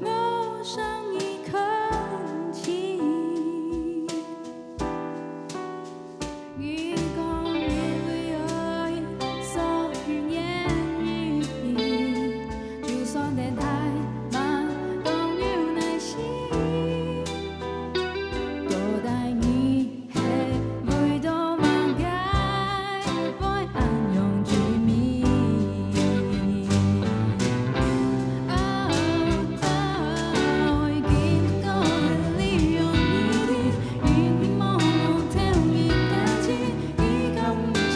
陌上一口气。一公一里而所欲言语，就算得太慢，共有耐心。多待你的味道忘解，会暗用居民。经过的利用你，因梦听你家己，伊讲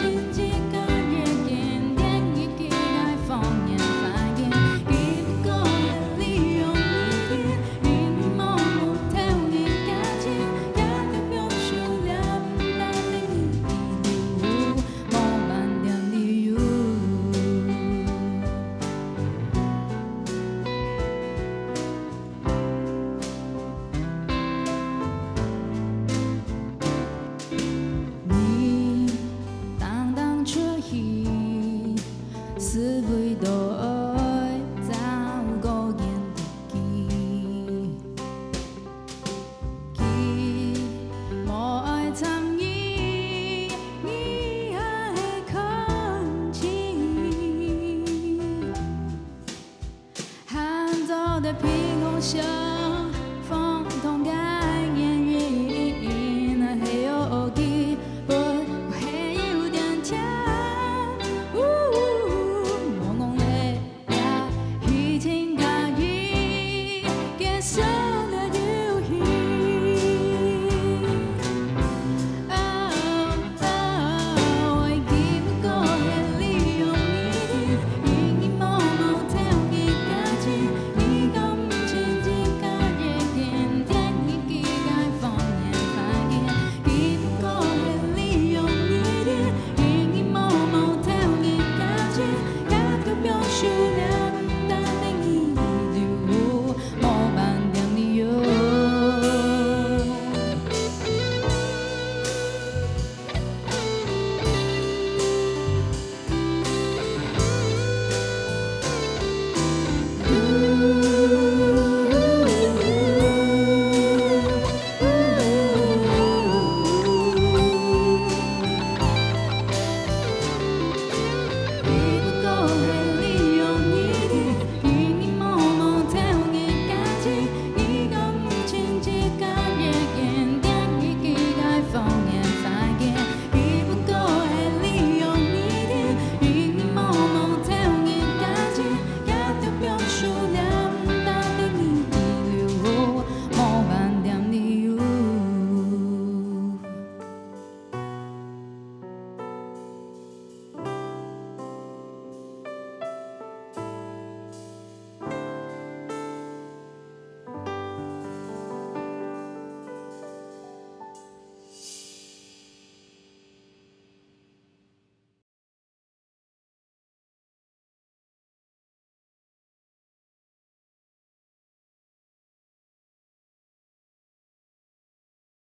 真一个月经典，伊期待方言发言。经过的利用你，因梦听你家己，也得表述了那的理由，无慢点理由。你淡淡出戏，思维都爱走过眼的记，记无爱参与，你爱空气，喊走的苹果笑。